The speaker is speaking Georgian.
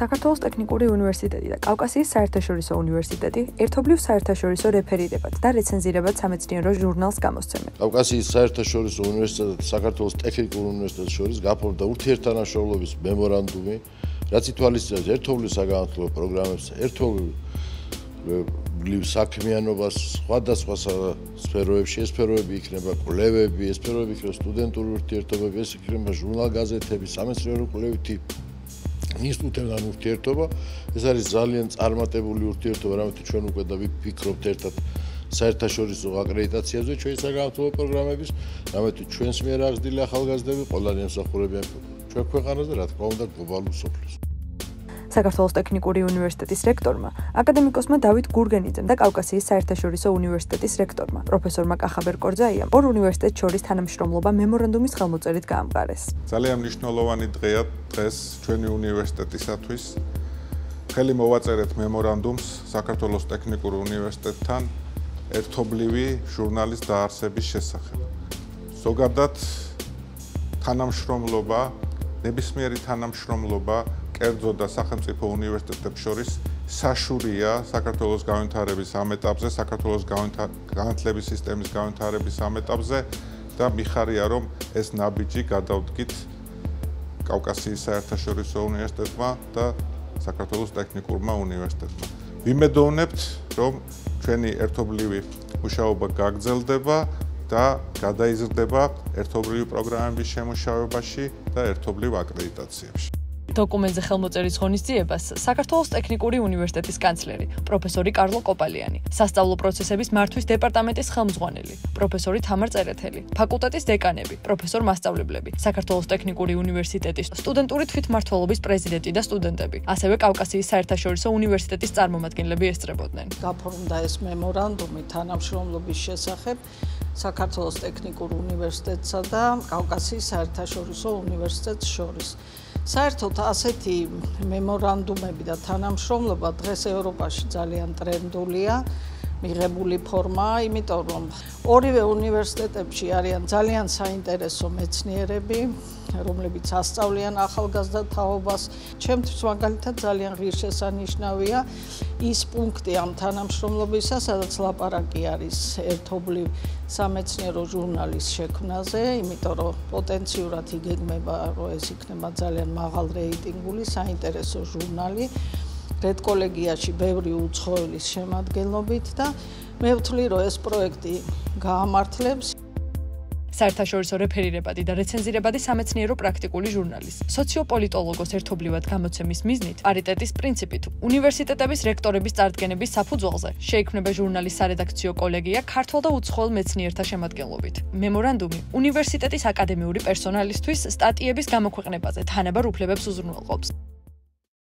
საქართველოს ტექნიკური უნივერსიტეტი და კავკასიის საერთაშორისო უნივერსიტეტი ერთობლივ საერთაშორისო რეფერირებად და რეცენზირებად სამეცნიერო ჟურნალს გამოსცემენ. კავკასიის საერთაშორისო უნივერსიტეტი და საქართველოს ტექნიკურ უნივერსიტეტის შორის გაფორმდა ურთიერთთანამშრომლობის მემორანდუმი, რაც ითვალისწინებს ერთობლივ საგანმანათლებლო პროგრამებს, ერთობლივ საქმიანობას სხვადასხვა სფეროებში, ეს სფეროები იქნება კვლევები, ეს სფეროები იქნება სტუდენტური ურთიერთობები, ეს იქნება ჟურნალ-გაზეთები, სამეცნიერო კვლევითი ინსტიტუტებთან ურთიერთობა. ეს არის ძალიან წარმატებული ურთიერთობა, რამეთუ ჩვენ უკვე და ვიფიქრობთ ერთად საერთაშორისო აკრედიტაციაზე ჩვენი საგანმანათლებლო პროგრამების, რამეთუ ჩვენს მიერ აღზრდილი ახალგაზრდები ყველანი ემსახურებიან ჩვენ ქვეყანას და რა თქმა უნდა გლობალურ სოფლიოს. საქართველოს ტექნიკური უნივერსიტეტის რექტორმა, აკადემიკოსმა დავით გურგენიძემ და კავკასიის საერთაშორისო უნივერსიტეტის რექტორმა, პროფესორმა კახაბერ კორძაიამ ორ უნივერსიტეტს შორის თანამშრომლობა მემორანდუმის ხელმოწერით გაამყარეს. ძალიან მნიშვნელოვანი დღეა დღეს ჩვენი უნივერსიტეტისათვის. ხელი მოვაწერეთ მემორანდუმს საქართველოს ტექნიკურ უნივერსიტეტთან ერთობლივი ჟურნალის დაარსების შესახებ. ზოგადად თანამშრომლობა, ნებისმიერი თანამშრომლობა კერძო და სახელმწიფო უნივერსიტეტებს შორის საშურია საქართველოს განვითარების ამ ეტაპზე, საქართველოს განათლების სისტემის განვითარების ამ ეტაპზე და მიხარია, რომ ეს ნაბიჯი გადავდგით კავკასიის საერთაშორისო უნივერსიტეტმა და საქართველოს ტექნიკურმა უნივერსიტეტმა. ვიმედოვნებთ, რომ ჩვენი ერთობლივი მუშაობა გაგრძელდება და გადაიზრდება ერთობლივი პროგრამების შემუშავებაში და ერთობლივ აკრედიტაციებში. დოკუმენტზე ხელმოწერის ღონისძიებას საქართველოს ტექნიკური უნივერსიტეტის კანცლერი, პროფესორი კარლო კოპალიანი, სასწავლო პროცესების მართვის დეპარტამენტის ხელმძღვანელი, პროფესორი თამარ წერეთელი, ფაკულტეტის დეკანები, პროფესორ-მასწავლებლები, საქართველოს ტექნიკური უნივერსიტეტის სტუდენტური თვითმმართველობის პრეზიდენტი და სტუდენტები, ასევე კავკასიის საერთაშორისო უნივერსიტეტის წარმომადგენლები ესწრებოდნენ. გაფორმდა ეს მემორანდუმი თანამშრომლობის შესახებ საქართველოს ტექნიკურ უნივერსიტეტსა და კავკასიის საერთაშორისო უნივერსიტეტს შორის. საერთოდ ასეთი მემორანდუმები და თანამშრომლობა დღეს ევროპაში ძალიან ტრენდულია, მიღებული ფორმაა, იმიტომ რომ ორივე უნივერსიტეტებში არიან ძალიან საინტერესო მეცნიერები, რომლებიც ასწავლიან ახალგაზრდა თაობას. ჩემთვის მაგალითად ძალიან ღირსშესანიშნავია ის პუნქტი ამ თანამშრომლობისა, სადაც ლაპარაკი არის ერთობლივ სამეცნიერო ჟურნალის შექმნაზე, იმიტომ რომ პოტენციურად იგეგმება, რომ ეს იქნება ძალიან მაღალ რეიტინგული, საინტერესო ჟურნალი. რედკოლეგიაში ბევრი უცხოელის შემადგენლობით და მე ვთვლი, რომ ეს პროექტი გაამართლებს საერთაშორისო რეფერირებადი და რეცენზირებადი სამეცნიერო პრაქტიკული ჟურნალის სოციოპოლიტოლოგოს ერთობლივად გამოცემის მიზნით პარიტეტის პრინციპით უნივერსიტეტების რექტორების წარდგენების საფუძველზე შეიქმნება ჟურნალის სარედაქციო კოლეგია ქართველ და უცხოელ მეცნიერთა შემადგენლობით. მემორანდუმი უნივერსიტეტის აკადემიური პერსონალისთვის სტატიების გამოქვეყნებაზე თანაბარ უფლებებს უზრუნველყოფს.